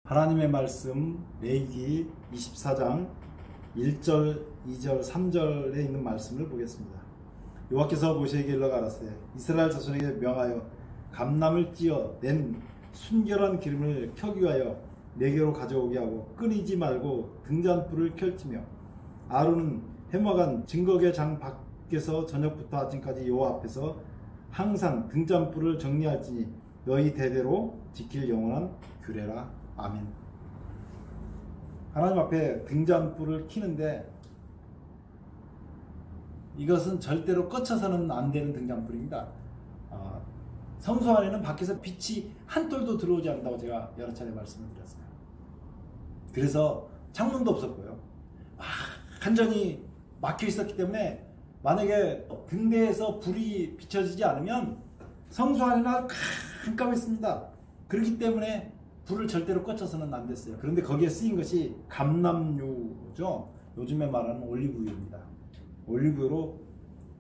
하나님의 말씀 레위기 24장 1절, 2절, 3절에 있는 말씀을 보겠습니다. 여호와께서 모세에게 일러 가라사대 이스라엘 자손에게 명하여 감람을 찧어 낸 순결한 기름을 켜기 위하여 내게로 가져오게 하고 끊이지 말고 등잔불을 켤지며 아론은 해먹은 증거계 장 밖에서 저녁부터 아침까지 여호와 앞에서 항상 등잔불을 정리할지니 너희 대대로 지킬 영원한 규례라. 아멘. 하나님 앞에 등잔불을 켜는데 이것은 절대로 꺼쳐서는 안 되는 등잔불입니다. 성소 안에는 밖에서 빛이 한 톨도 들어오지 않는다고 제가 여러 차례 말씀을 드렸어요. 그래서 창문도 없었고요. 완전히 막혀 있었기 때문에 만약에 등대에서 불이 비춰지지 않으면 성소 안에는 깜깜했습니다. 그렇기 때문에 불을 절대로 꺼쳐서는 안 됐어요. 그런데 거기에 쓰인 것이 감람유죠. 요즘에 말하는 올리브유입니다. 올리브유로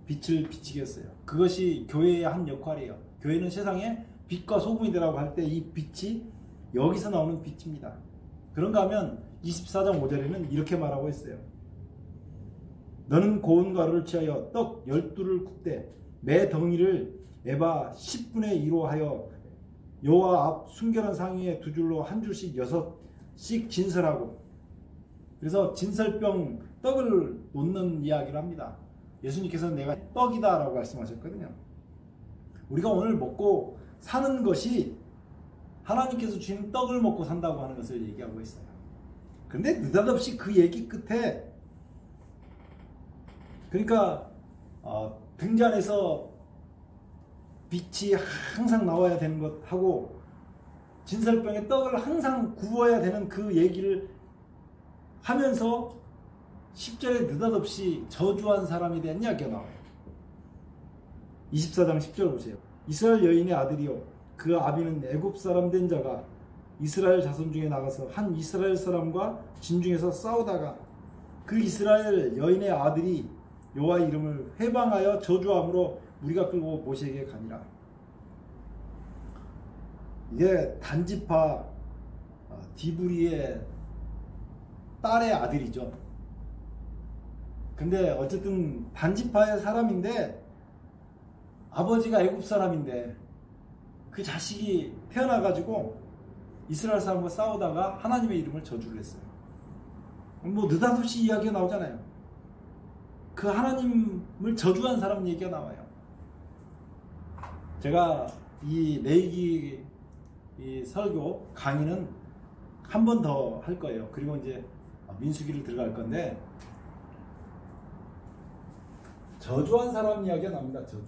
빛을 비치게 했어요. 그것이 교회의 한 역할이에요. 교회는 세상에 빛과 소금이 되라고 할 때 이 빛이 여기서 나오는 빛입니다. 그런가 하면 24장 5절에는 이렇게 말하고 있어요. 너는 고운 가루를 취하여 떡 12를 굽되 매 덩이를 에바 10분의 2로 하여 여호와 앞 순결한 상위에 두 줄로 한 줄씩 6씩 진설하고, 그래서 진설병 떡을 놓는 이야기를 합니다. 예수님께서는 내가 떡이다 라고 말씀하셨거든요. 우리가 오늘 먹고 사는 것이 하나님께서 주신 떡을 먹고 산다고 하는 것을 얘기하고 있어요. 그런데 느닷없이 그 얘기 끝에 그러니까 등잔에서 빛이 항상 나와야 되는 것하고 진설병에 떡을 항상 구워야 되는 그 얘기를 하면서 10절에 느닷없이 저주한 사람에 대한 이야기가 나와요. 24장 10절 보세요. 이스라엘 여인의 아들이요 그 아비는 애굽 사람 된 자가 이스라엘 자손 중에 나가서 한 이스라엘 사람과 진중에서 싸우다가 그 이스라엘 여인의 아들이 여호와의 이름을 회방하여 저주함으로 무리가 끌고 모세에게 가니라. 이게 단지파 디브리의 딸의 아들이죠. 근데 어쨌든 단지파의 사람인데 아버지가 애굽 사람인데 그 자식이 태어나가지고 이스라엘 사람과 싸우다가 하나님의 이름을 저주를 했어요. 뭐 느닷없이 이야기가 나오잖아요. 그 하나님을 저주한 사람 얘기가 나와요. 제가 이 레위기 이 설교 강의는 한 번 더 할 거예요. 그리고 이제 민수기를 들어갈 건데 저주한 사람 이야기가 나옵니다. 저주.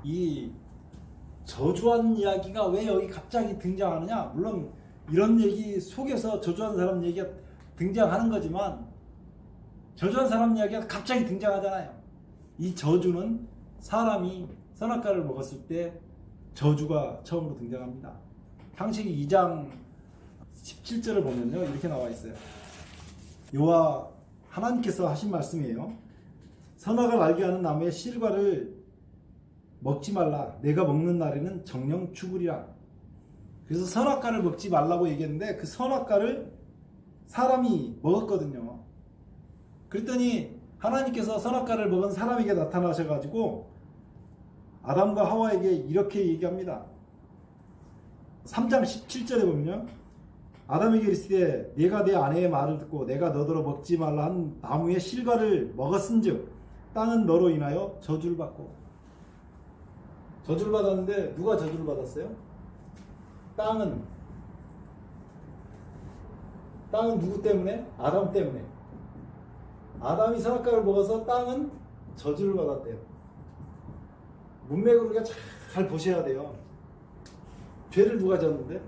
이 저주한 이야기가 왜 여기 갑자기 등장하느냐? 물론 이런 얘기 속에서 저주한 사람 얘기가 등장하는 거지만 저주한 사람 이야기가 갑자기 등장하잖아요. 이 저주는 사람이 선악과를 먹었을 때 저주가 처음으로 등장합니다. 창세기 2장 17절을 보면요 이렇게 나와 있어요. 여호와 하나님께서 하신 말씀이에요. 선악을 알게 하는 나무의 실과를 먹지 말라. 내가 먹는 날에는 정령 죽으리라. 그래서 선악과를 먹지 말라고 얘기했는데 그 선악과를 사람이 먹었거든요. 그랬더니 하나님께서 선악과를 먹은 사람에게 나타나셔가지고 아담과 하와에게 이렇게 얘기합니다. 3장 17절에 보면요. 아담에게 이르시되 네가 내 아내의 말을 듣고 내가 너더러 먹지 말라 한 나무의 실과를 먹었은즉 땅은 너로 인하여 저주를 받고. 저주를 받았는데 누가 저주를 받았어요? 땅은 누구 때문에? 아담 때문에. 아담이 선악과를 먹어서 땅은 저주를 받았대요. 문맥을 우리가 잘 보셔야 돼요. 죄를 누가 졌는데?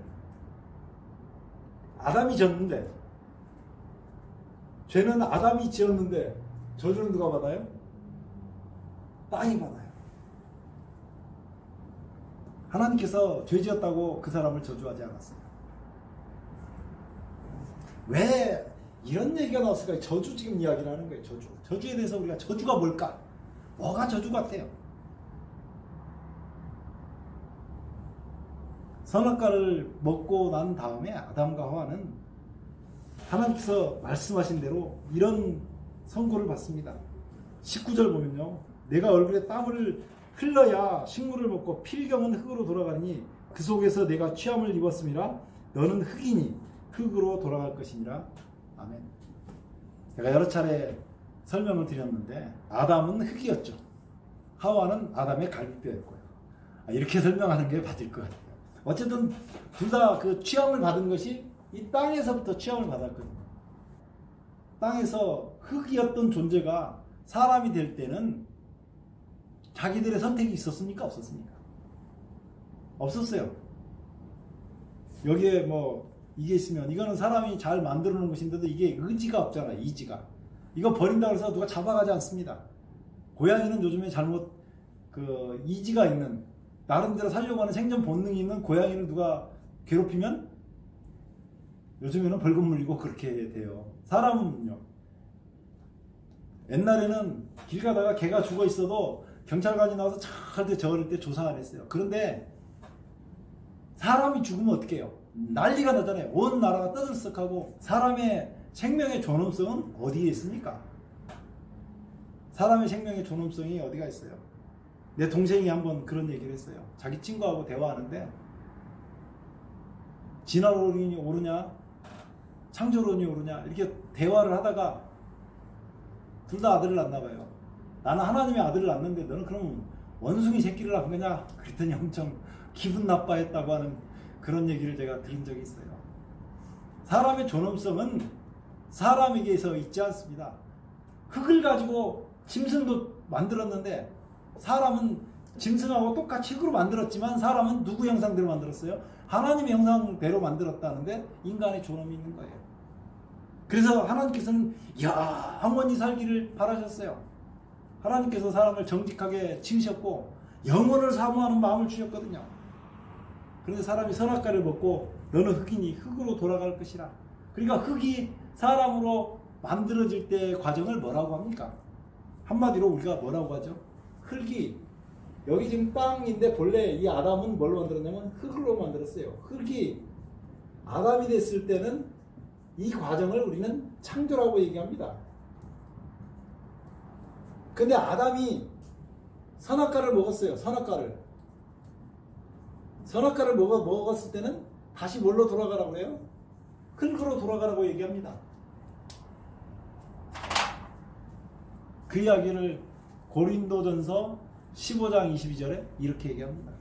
아담이 졌는데. 죄는 아담이 지었는데 저주는 누가 받아요? 땅이 받아요. 하나님께서 죄 지었다고 그 사람을 저주하지 않았어요. 왜 이런 얘기가 나왔을까? 저주 지금 이야기를 하는 거예요. 저주에 대해서 우리가 저주가 뭘까? 뭐가 저주 같아요? 선악과를 먹고 난 다음에 아담과 하와는 하나님께서 말씀하신 대로 이런 선고를 받습니다. 19절 보면요. 내가 얼굴에 땀을 흘러야 식물을 먹고 필경은 흙으로 돌아가니 그 속에서 내가 취함을 입었음이라 너는 흙이니 흙으로 돌아갈 것이니라. 아멘. 제가 여러 차례 설명을 드렸는데 아담은 흙이었죠. 하와는 아담의 갈비뼈였고요. 이렇게 설명하는 게 맞을 것 같아요. 어쨌든 둘 다 그 취함을 받은 것이 이 땅에서부터 취함을 받았거든요. 땅에서 흙이었던 존재가 사람이 될 때는 자기들의 선택이 있었습니까? 없었습니까? 없었어요. 여기에 뭐 이게 있으면 이거는 사람이 잘 만들어 놓은 것인데도 이게 의지가 없잖아. 이지가. 이거 버린다고 해서 누가 잡아가지 않습니다. 고양이는 요즘에 잘못 그 이지가 있는 나름대로 살려고 하는 생존 본능이 있는 고양이를 누가 괴롭히면 요즘에는 벌금 물리고 그렇게 돼요. 사람은요. 옛날에는 길 가다가 개가 죽어 있어도 경찰관이 나와서 절대 저럴 때 조사 안 했어요. 그런데 사람이 죽으면 어떻게 해요? 난리가 나잖아요. 온 나라가 떠들썩하고. 사람의 생명의 존엄성은 어디에 있습니까? 사람의 생명의 존엄성이 어디가 있어요? 내 동생이 한번 그런 얘기를 했어요. 자기 친구하고 대화하는데 진화론이 오르냐 창조론이 오르냐 이렇게 대화를 하다가 둘 다 아들을 낳나 봐요. 나는 하나님의 아들을 낳는데 너는 그럼 원숭이 새끼를 낳은 거냐? 그랬더니 엄청 기분 나빠했다고 하는 그런 얘기를 제가 들은 적이 있어요. 사람의 존엄성은 사람에게서 있지 않습니다. 흙을 가지고 짐승도 만들었는데 사람은 짐승하고 똑같이 흙으로 만들었지만 사람은 누구 형상대로 만들었어요? 하나님의 형상대로 만들었다는데 인간의 존엄이 있는 거예요. 그래서 하나님께서는 영원히 살기를 바라셨어요. 하나님께서 사람을 정직하게 지으셨고 영원을 사모하는 마음을 주셨거든요. 그런데 사람이 선악과를 먹고 너는 흙이니 흙으로 돌아갈 것이라. 그러니까 흙이 사람으로 만들어질 때의 과정을 뭐라고 합니까? 한마디로 우리가 뭐라고 하죠? 흙이 여기 지금 땅인데 본래 이 아담은 뭘로 만들었냐면 흙으로 만들었어요. 흙이 아담이 됐을 때는 이 과정을 우리는 창조라고 얘기합니다. 근데 아담이 선악과를 먹었어요. 선악과를 먹었을 때는 다시 뭘로 돌아가라고 해요? 흙으로 돌아가라고 얘기합니다. 그 이야기를 고린도전서 15장 22절에 이렇게 얘기합니다.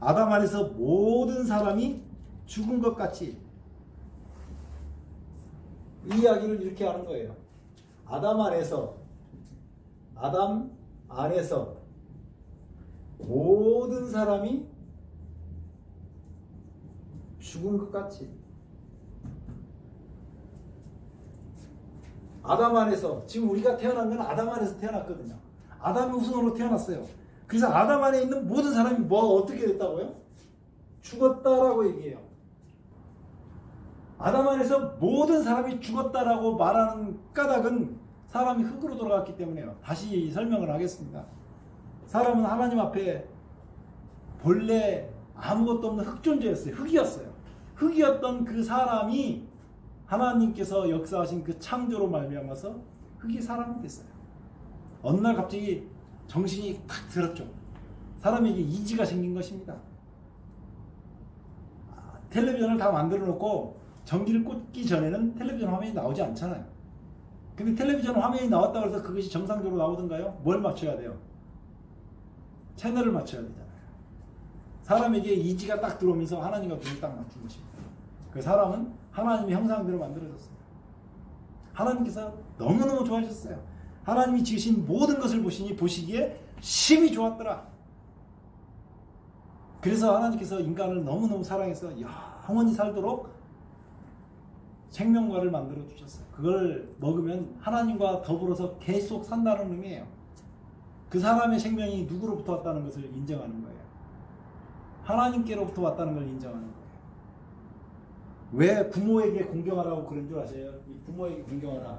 아담 안에서 모든 사람이 죽은 것 같이 이 이야기를 이렇게 하는 거예요. 아담 안에서 모든 사람이 죽은 것 같이. 아담 안에서, 지금 우리가 태어난 건 아담 안에서 태어났거든요. 아담의 후손으로 태어났어요. 그래서 아담 안에 있는 모든 사람이 어떻게 됐다고요? 죽었다라고 얘기해요. 아담 안에서 모든 사람이 죽었다라고 말하는 까닭은 사람이 흙으로 돌아갔기 때문에요. 다시 설명을 하겠습니다. 사람은 하나님 앞에 본래 아무것도 없는 흙존재였어요. 흙이었어요. 흙이었던 그 사람이 하나님께서 역사하신 그 창조로 말미암아서 흙이 사람이 됐어요. 어느 날 갑자기 정신이 탁 들었죠. 사람에게 이지가 생긴 것입니다. 텔레비전을 다 만들어 놓고 전기를 꽂기 전에는 텔레비전 화면이 나오지 않잖아요. 근데 텔레비전 화면이 나왔다고 해서 그것이 정상적으로 나오던가요? 뭘 맞춰야 돼요? 채널을 맞춰야 되잖아요. 사람에게 이지가 딱 들어오면서 하나님과 눈을 딱 맞춘 것입니다. 그 사람은 하나님의 형상대로 만들어졌어요. 하나님께서 너무너무 좋아하셨어요. 하나님이 지으신 모든 것을 보시기에 심히 좋았더라. 그래서 하나님께서 인간을 너무너무 사랑해서 영원히 살도록 생명과를 만들어 주셨어요. 그걸 먹으면 하나님과 더불어서 계속 산다는 의미예요. 그 사람의 생명이 누구로부터 왔다는 것을 인정하는 거예요. 하나님께로부터 왔다는 걸 인정하는 거예요. 왜 부모에게 공경하라고 그런 줄 아세요? 이 부모에게 공경하라.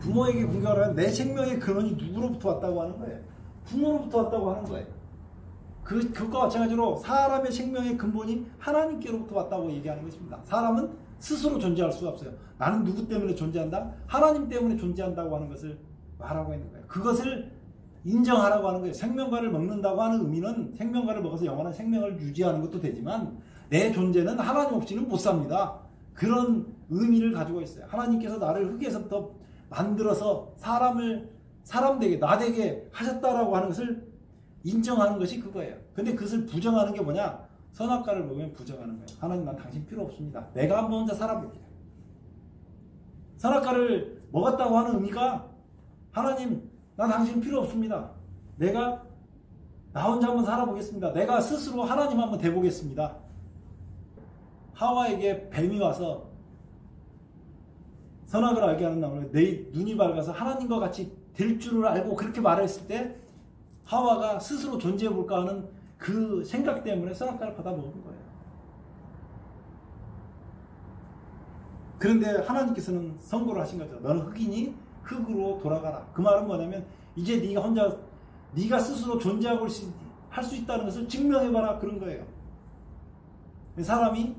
부모에게 공경을 하면 내 생명의 근원이 누구로부터 왔다고 하는 거예요. 부모로부터 왔다고 하는 거예요. 그것과 마찬가지로 사람의 생명의 근본이 하나님께로부터 왔다고 얘기하는 것입니다. 사람은 스스로 존재할 수가 없어요. 나는 누구 때문에 존재한다? 하나님 때문에 존재한다고 하는 것을 말하고 있는 거예요. 그것을 인정하라고 하는 거예요. 생명과를 먹는다고 하는 의미는 생명과를 먹어서 영원한 생명을 유지하는 것도 되지만 내 존재는 하나님 없이는 못 삽니다. 그런 의미를 가지고 있어요. 하나님께서 나를 흙에서부터 만들어서 사람되게 나되게 하셨다라고 하는 것을 인정하는 것이 그거예요. 근데 그것을 부정하는 게 뭐냐? 선악과를 먹으면 부정하는 거예요. 하나님, 난 당신 필요 없습니다. 내가 한번 혼자 살아볼게요. 선악과를 먹었다고 하는 의미가 하나님, 난 당신 필요 없습니다. 내가 나 혼자 한번 살아보겠습니다. 내가 스스로 하나님 한번 돼보겠습니다. 하와에게 뱀이 와서 선악을 알게 하는 나무를 내 눈이 밝아서 하나님과 같이 될 줄을 알고 그렇게 말했을 때 하와가 스스로 존재해볼까 하는 그 생각 때문에 선악과를 받아 먹은 거예요. 그런데 하나님께서는 선고를 하신 거죠. 너는 흙이니 흙으로 돌아가라. 그 말은 뭐냐면 이제 네가 스스로 존재하고 할 수 있다는 것을 증명해봐라, 그런 거예요. 사람이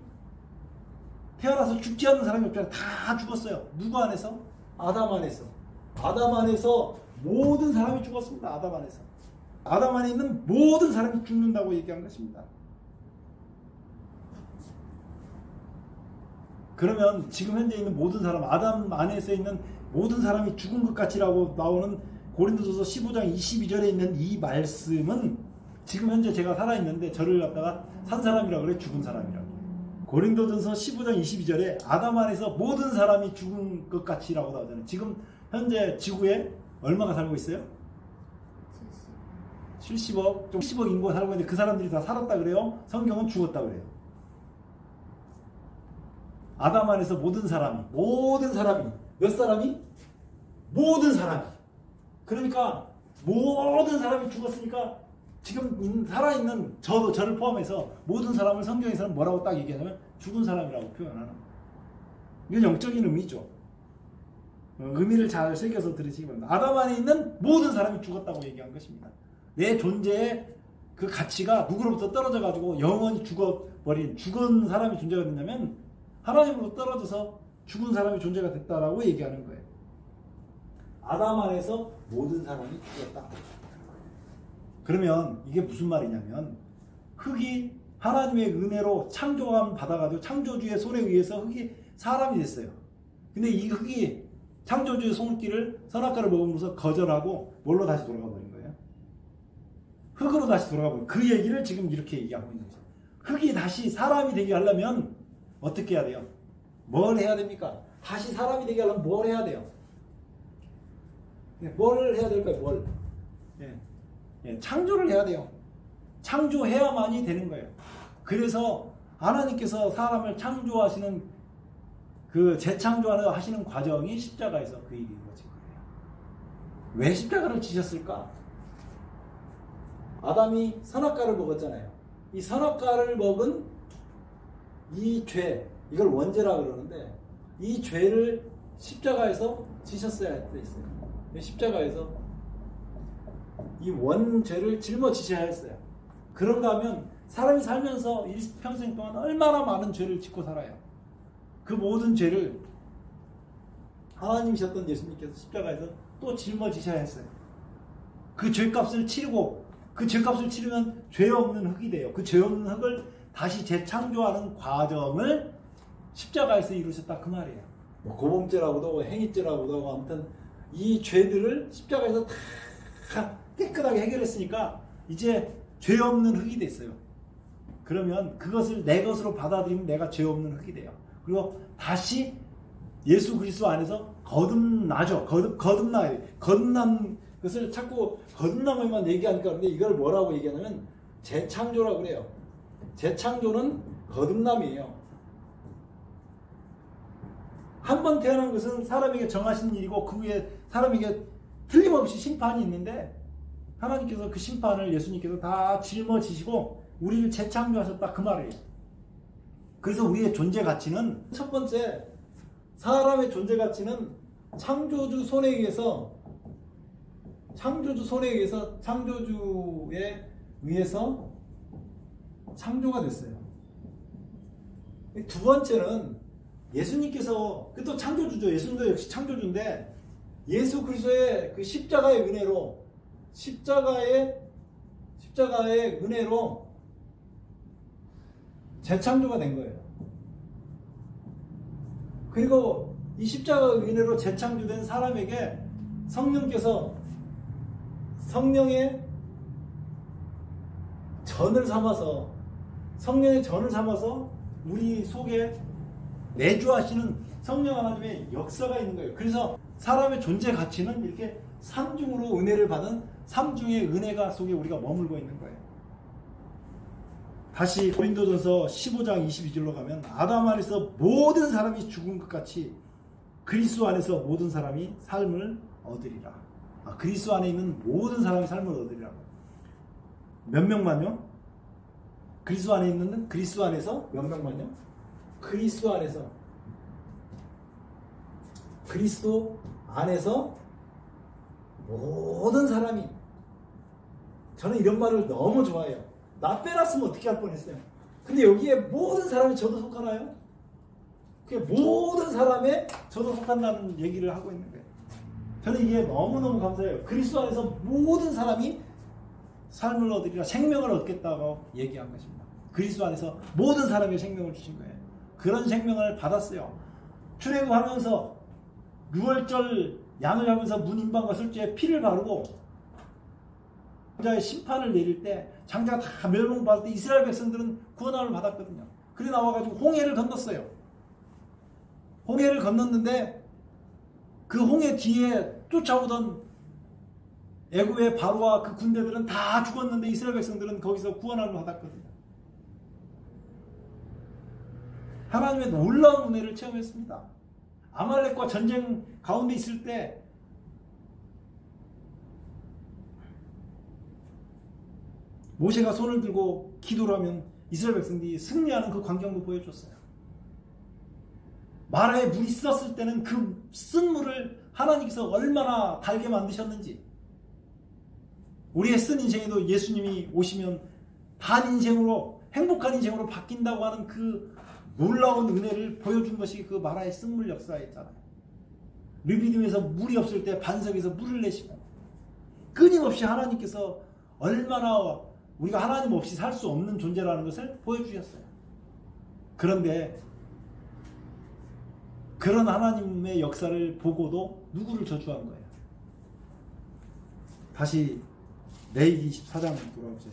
태어나서 죽지 않는 사람이 없잖아요. 다 죽었어요. 누구 안에서? 아담 안에서. 아담 안에서 모든 사람이 죽었습니다. 아담 안에서. 아담 안에 있는 모든 사람이 죽는다고 얘기한 것입니다. 그러면 지금 현재 있는 모든 사람, 아담 안에서 있는 모든 사람이 죽은 것 같이라고 나오는 고린도전서 15장 22절에 있는 이 말씀은 지금 현재 제가 살아있는데 저를 갖다가 산 사람이라고 그래, 죽은 사람이라고. 고린도전서 15장 22절에 아담 안에서 모든 사람이 죽은 것 같이라고 나오잖아요. 지금 현재 지구에 얼마가 살고 있어요? 70억, 70억 인구가 살고 있는데 그 사람들이 다 살았다 그래요? 성경은 죽었다 그래요. 아담 안에서 모든 사람이 몇 사람이? 모든 사람이. 그러니까 모든 사람이 죽었으니까 지금 살아있는 저를 포함해서 모든 사람을 성경에서는 뭐라고 딱 얘기하냐면 죽은 사람이라고 표현하는 거예요. 이건 영적인 의미죠. 의미를 잘 새겨서 들으시기 바랍니다. 아담 안에 있는 모든 사람이 죽었다고 얘기한 것입니다. 내 존재의 그 가치가 누구로부터 떨어져가지고 영원히 죽은 사람이 존재가 된다면 하나님으로 떨어져서 죽은 사람이 존재가 됐다라고 얘기하는 거예요. 아담 안에서 모든 사람이 죽었다. 그러면 이게 무슨 말이냐면 흙이 하나님의 은혜로 창조감 받아가지고 창조주의 손에 의해서 흙이 사람이 됐어요. 근데 이 흙이 창조주의 손길을 선악과를 먹으면서 거절하고 뭘로 다시 돌아가 버린 거예요? 흙으로 다시 돌아가 버린 거예요. 그 얘기를 지금 이렇게 얘기하고 있는 거죠. 흙이 다시 사람이 되게 하려면 어떻게 해야 돼요? 뭘 해야 됩니까? 다시 사람이 되게 하려면 뭘 해야 돼요? 뭘 해야 될까요? 뭘? 창조를 해야 돼요. 창조해야만이 되는 거예요. 그래서 하나님께서 사람을 창조하시는 그 재창조하시는 과정이 십자가에서 그 일이 이루어진 거예요. 왜 십자가를 지셨을까? 아담이 선악과를 먹었잖아요. 이 선악과를 먹은 이 죄, 이걸 원죄라고 그러는데 이 죄를 십자가에서 지셨어야 했어요. 십자가에서 이 원죄를 짊어지셔야 했어요. 그런가 하면 사람이 살면서 일평생 동안 얼마나 많은 죄를 짓고 살아요. 그 모든 죄를 하나님이셨던 예수님께서 십자가에서 또 짊어지셔야 했어요. 그 죄값을 치르고 그 죄값을 치르면 죄 없는 흙이 돼요. 그 죄 없는 흙을 다시 재창조하는 과정을 십자가에서 이루셨다, 그 말이에요. 뭐 고범죄라고도 하고 행위죄라고도 하고 아무튼 이 죄들을 십자가에서 다 깨끗하게 해결했으니까 이제 죄 없는 흙이 됐어요. 그러면 그것을 내 것으로 받아들이면 내가 죄 없는 흙이 돼요. 그리고 다시 예수 그리스도 안에서 거듭나죠. 거듭나요. 거듭난 것을 자꾸 거듭남을만 얘기하니까 그런데 이걸 뭐라고 얘기하냐면 재창조라고 그래요. 재창조는 거듭남이에요. 한 번 태어난 것은 사람에게 정하신 일이고 그 후에 사람에게 틀림없이 심판이 있는데 하나님께서 그 심판을 예수님께서 다 짊어지시고 우리를 재창조하셨다, 그 말이에요. 그래서 우리의 존재 가치는 첫 번째, 사람의 존재 가치는 창조주 손에 의해서 창조주에 의해서 창조가 됐어요. 두 번째는 예수님께서 또 창조주죠. 예수님도 역시 창조주인데 예수 그리스도의 그 십자가의 은혜로 재창조가 된 거예요. 그리고 이 십자가의 은혜로 재창조된 사람에게 성령께서 성령의 전을 삼아서 우리 속에 내주하시는 성령 하나님의 역사가 있는 거예요. 그래서 사람의 존재 가치는 이렇게 삼중으로 은혜를 받은 삼중의 은혜가 속에 우리가 머물고 있는 거예요. 다시 고린도전서 15장 22절로 가면 아담 안에서 모든 사람이 죽은 것 같이 그리스도 안에서 모든 사람이 삶을 얻으리라. 그리스도 안에 있는 모든 사람이 삶을 얻으리라고. 몇 명만요? 그리스도 안에 있는 그리스도 안에서 몇 명만요? 그리스도 안에서 모든 사람이. 저는 이런 말을 너무 좋아해요. 나 빼놨으면 어떻게 할 뻔했어요. 근데 여기에 모든 사람이 저도 속하나요? 모든 사람에 저도 속한다는 얘기를 하고 있는 거예요. 저는 이게 너무너무 감사해요. 그리스도 안에서 모든 사람이 삶을 얻으리라, 생명을 얻겠다고 얘기한 것입니다. 그리스도 안에서 모든 사람이 생명을 주신 거예요. 그런 생명을 받았어요. 출애굽하면서 6월절 양을 하면서 문인방과 술제에 피를 바르고 장자의 심판을 내릴 때 장자가 다 멸망받을 때 이스라엘 백성들은 구원함을 받았거든요. 그래 나와가지고 홍해를 건넜어요. 홍해를 건넜는데 그 홍해 뒤에 쫓아오던 애굽의 바로와 그 군대들은 다 죽었는데 이스라엘 백성들은 거기서 구원함을 받았거든요. 하나님의 놀라운 은혜를 체험했습니다. 아말렉과 전쟁 가운데 있을 때 모세가 손을 들고 기도를 하면 이스라엘 백성들이 승리하는 그 광경도 보여줬어요. 마라에 물이 썼을 때는 그 쓴 물을 하나님께서 얼마나 달게 만드셨는지, 우리의 쓴 인생에도 예수님이 오시면 단 인생으로, 행복한 인생으로 바뀐다고 하는 그 놀라운 은혜를 보여준 것이 그 마라의 쓴물 역사였잖아요. 르비딤에서 물이 없을 때 반석에서 물을 내시고, 끊임없이 하나님께서 얼마나 우리가 하나님 없이 살 수 없는 존재라는 것을 보여주셨어요. 그런데 그런 하나님의 역사를 보고도 누구를 저주한 거예요? 다시 레위기 24장 돌아오세요.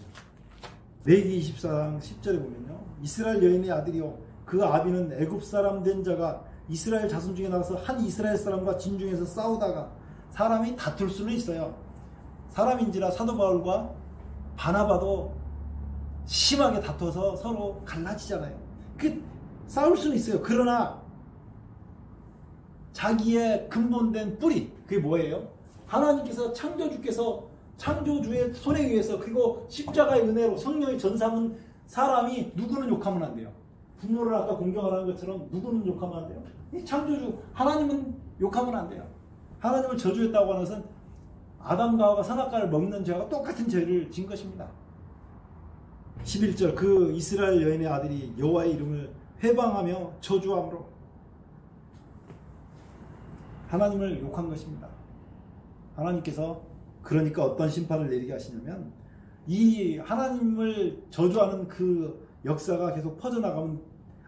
레위기 24장 10절에 보면요, 이스라엘 여인의 아들이요 그 아비는 애굽 사람 된 자가 이스라엘 자손 중에 나가서 한 이스라엘 사람과 진중에서 싸우다가 사람이 다툴 수는 있어요. 사람인지라 사도 바울과 바나바도 심하게 다퉈서 서로 갈라지잖아요. 그 싸울 수는 있어요. 그러나 자기의 근본된 뿌리, 그게 뭐예요? 하나님께서 창조주의 손에 의해서, 그리고 십자가의 은혜로 성령의 전삼은 사람이 누구는 욕하면 안 돼요. 부모를 아까 공경하라는 것처럼 누구는 욕하면 안 돼요. 이 창조주 하나님은 욕하면 안 돼요. 하나님을 저주했다고 하는 것은 아담과 하와가 선악과를 먹는 죄와 똑같은 죄를 진 것입니다. 11절 그 이스라엘 여인의 아들이 여호와의 이름을 회방하며 저주함으로 하나님을 욕한 것입니다. 하나님께서 그러니까 어떤 심판을 내리게 하시냐면, 이 하나님을 저주하는 그 역사가 계속 퍼져나가면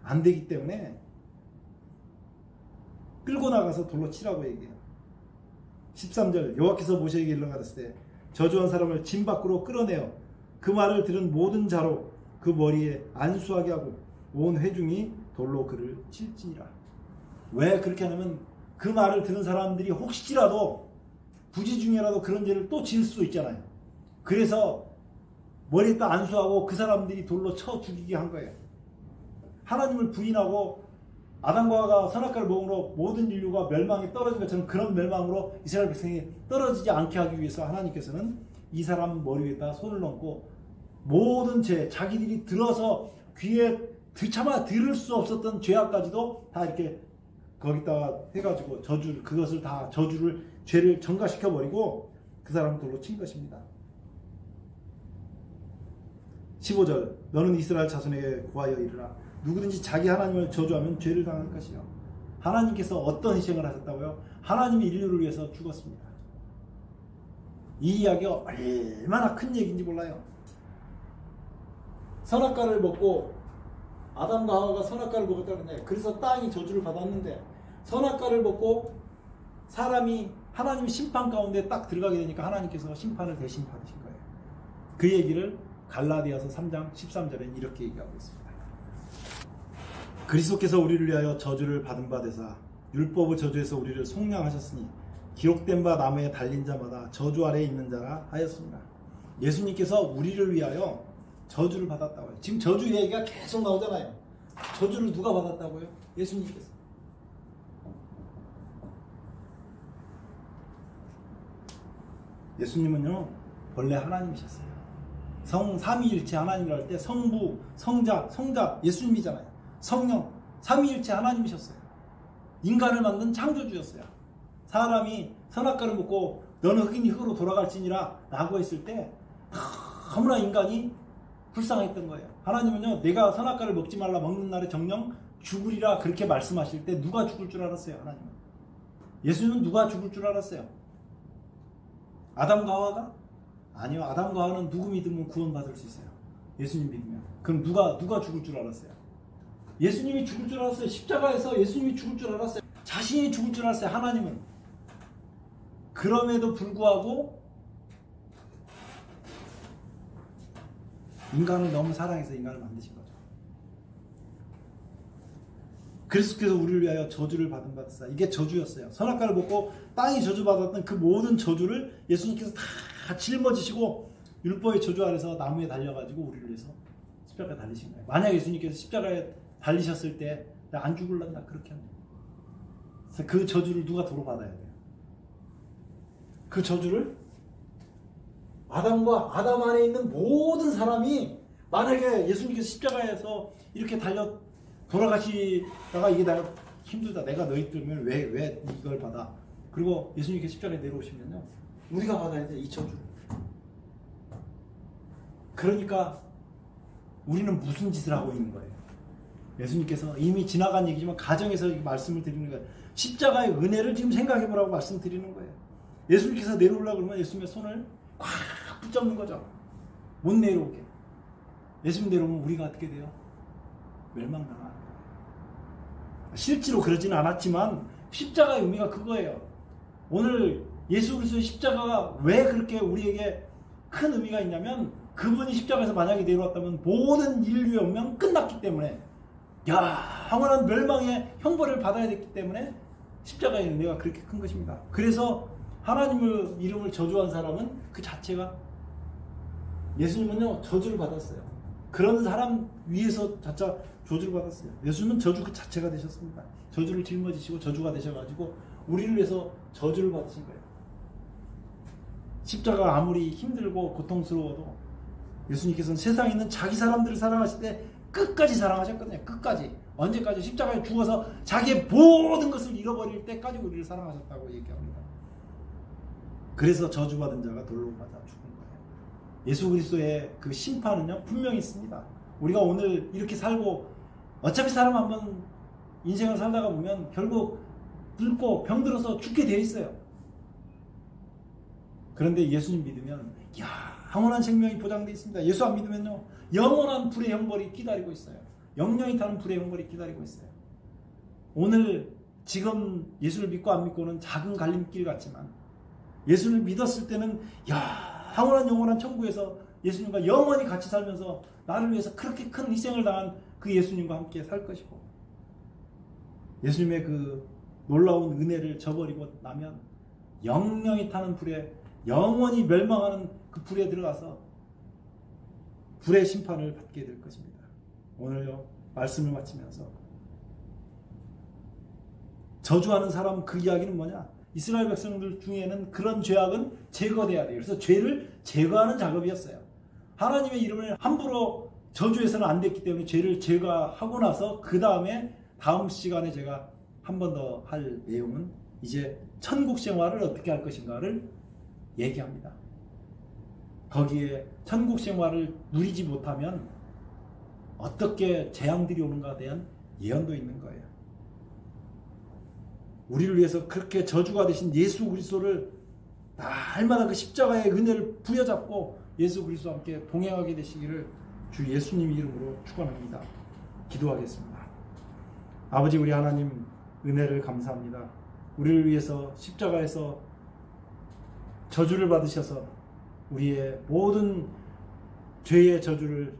안 되기 때문에 끌고 나가서 돌로 치라고 얘기해요. 13절 여호와께서 모세에게 일러 가라사대 때 저주한 사람을 진 밖으로 끌어내어 그 말을 들은 모든 자로 그 머리에 안수하게 하고 온 회중이 돌로 그를 칠지니라. 왜 그렇게 하냐면 그 말을 들은 사람들이 혹시라도 부지 중에라도 그런 죄를 또 지을 수 있잖아요. 그래서 머리에다 안수하고 그 사람들이 돌로 쳐 죽이게 한 거예요. 하나님을 부인하고 아담과 하와가 선악과를 먹음으로 모든 인류가 멸망에 떨어진 것처럼 그런 멸망으로 이스라엘 백성이 떨어지지 않게 하기 위해서 하나님께서는 이 사람 머리 위에다 손을 얹고 모든 죄, 자기들이 들어서 귀에 차마 들을 수 없었던 죄악까지도 다 이렇게 거기다가 해가지고 그것을 다 죄를 전가시켜 버리고 그 사람을 돌로 친 것입니다. 15절 너는 이스라엘 자손에게 구하여 이르라. 누구든지 자기 하나님을 저주하면 죄를 당할 것이요. 하나님께서 어떤 희생을 하셨다고요? 하나님이 인류를 위해서 죽었습니다. 이 이야기가 얼마나 큰 얘기인지 몰라요. 선악과를 먹고 아담과 하와가 선악과를 먹었다는데 그래서 땅이 저주를 받았는데 선악과를 먹고 사람이 하나님 심판 가운데 딱 들어가게 되니까 하나님께서 심판을 대신 받으신 거예요. 그 얘기를 갈라디아서 3장 13절에는 이렇게 얘기하고 있습니다. 그리스도께서 우리를 위하여 저주를 받은 바 되사 율법의 저주에서 우리를 속량하셨으니 기록된 바 나무에 달린 자마다 저주 아래에 있는 자라 하였습니다. 예수님께서 우리를 위하여 저주를 받았다고요. 지금 저주 얘기가 계속 나오잖아요. 저주를 누가 받았다고요? 예수님께서. 예수님은요 본래 하나님이셨어요. 삼위일체 하나님이라 할 때 성부, 성자 예수님이잖아요. 성령 삼위일체 하나님이셨어요. 인간을 만든 창조주였어요. 사람이 선악과를 먹고 너는 흑인이 흙으로 돌아갈지니라 라고 했을 때 너무나 인간이 불쌍했던 거예요. 하나님은요 내가 선악과를 먹지 말라 먹는 날에 정령 죽으리라 그렇게 말씀하실 때 누가 죽을 줄 알았어요? 하나님은. 예수님은 누가 죽을 줄 알았어요? 아담과 하와가? 아니요. 아담과 하와는 누구 믿으면 구원받을 수 있어요. 예수님 믿으면. 그럼 누가 죽을 줄 알았어요? 예수님이 죽을 줄 알았어요. 십자가에서 예수님이 죽을 줄 알았어요. 자신이 죽을 줄 알았어요. 하나님은. 그럼에도 불구하고 인간을 너무 사랑해서 인간을 만드신 거죠. 그리스도께서 우리를 위하여 저주를 받은 바 되사. 이게 저주였어요. 선악과를 먹고 땅이 저주받았던 그 모든 저주를 예수님께서 다 짊어지시고 율법의 저주 아래서 나무에 달려가지고 우리를 위해서 십자가에 달리신 거예요. 만약 예수님께서 십자가에 달리셨을 때 나 안 죽을란다 그렇게 합니다. 그래서 그 저주를 누가 도로 받아야 돼요? 그 저주를 아담과 아담 안에 있는 모든 사람이 만약에 예수님께서 십자가에서 이렇게 돌아가시다가 이게 내가 힘들다. 내가 너희 때문에 왜 이걸 받아? 그리고 예수님께서 십자가에 내려오시면요. 우리가 받아야 돼, 이 저주를. 그러니까 우리는 무슨 짓을 하고 있는 거예요? 예수님께서 이미 지나간 얘기지만 가정에서 말씀을 드리는 거예요. 십자가의 은혜를 지금 생각해 보라고 말씀드리는 거예요. 예수님께서 내려오려고 그러면 예수님의 손을 꽉 붙잡는 거죠. 못 내려오게. 예수님 내려오면 우리가 어떻게 돼요? 멸망당하는 거예요. 실제로 그러지는 않았지만 십자가의 의미가 그거예요. 오늘 예수 그리스도의 십자가가 왜 그렇게 우리에게 큰 의미가 있냐면 그분이 십자가에서 만약에 내려왔다면 모든 인류의 운명 끝났기 때문에 영원한 멸망의 형벌을 받아야 됐기 때문에 십자가의 의미가 그렇게 큰 것입니다. 그래서 하나님의 이름을 저주한 사람은 그 자체가 예수님은요 저주를 받았어요. 그런 사람 위에서 자차 저주를 받았어요. 예수님은 저주 그 자체가 되셨습니다. 저주를 짊어지시고 저주가 되셔가지고 우리를 위해서 저주를 받으신 거예요. 십자가 아무리 힘들고 고통스러워도 예수님께서는 세상에 있는 자기 사람들을 사랑하실 때 끝까지 사랑하셨거든요. 끝까지. 언제까지? 십자가에 죽어서 자기의 모든 것을 잃어버릴 때까지 우리를 사랑하셨다고 얘기합니다. 그래서 저주받은 자가 돌로 맞아 죽은 거예요. 예수 그리스도의 그 심판은요 분명히 있습니다. 우리가 오늘 이렇게 살고 어차피 사람 한번 인생을 살다가 보면 결국 늙고 병들어서 죽게 돼 있어요. 그런데 예수님 믿으면 영원한 생명이 보장되어 있습니다. 예수 안 믿으면요 영원한 불의 형벌이 기다리고 있어요. 영영이 타는 불의 형벌이 기다리고 있어요. 오늘 지금 예수를 믿고 안 믿고는 작은 갈림길 같지만 예수를 믿었을 때는 영원한 천국에서 예수님과 영원히 같이 살면서 나를 위해서 그렇게 큰 희생을 당한 그 예수님과 함께 살 것이고 예수님의 그 놀라운 은혜를 저버리고 나면 영영이 타는 불에 영원히 멸망하는 그 불에 들어가서 불의 심판을 받게 될 것입니다. 오늘요 말씀을 마치면서 저주하는 사람 그 이야기는 뭐냐? 이스라엘 백성들 중에는 그런 죄악은 제거돼야 돼요. 그래서 죄를 제거하는 작업이었어요. 하나님의 이름을 함부로 저주해서는 안 됐기 때문에 죄를 제거하고 나서 그 다음에 다음 시간에 제가 한 번 더 할 내용은 이제 천국 생활을 어떻게 할 것인가를 얘기합니다. 거기에 천국 생활을 누리지 못하면 어떻게 재앙들이 오는가에 대한 예언도 있는 거예요. 우리를 위해서 그렇게 저주가 되신 예수 그리스도를 날마다 그 십자가의 은혜를 부여잡고 예수 그리스도와 함께 동행하게 되시기를 주 예수님 이름으로 축원합니다. 기도하겠습니다. 아버지 우리 하나님 은혜를 감사합니다. 우리를 위해서 십자가에서 저주를 받으셔서 우리의 모든 죄의 저주를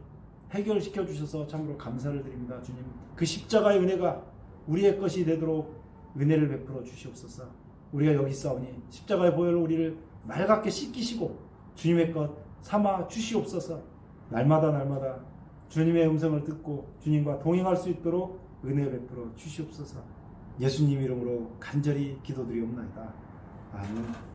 해결시켜 주셔서 참으로 감사를 드립니다. 주님, 그 십자가의 은혜가 우리의 것이 되도록 은혜를 베풀어 주시옵소서. 우리가 여기 있사오니 십자가의 보혈로 우리를 맑게 씻기시고 주님의 것 삼아 주시옵소서. 날마다 주님의 음성을 듣고 주님과 동행할 수 있도록 은혜 베풀어 주시옵소서. 예수님 이름으로 간절히 기도드리옵나이다. 아멘.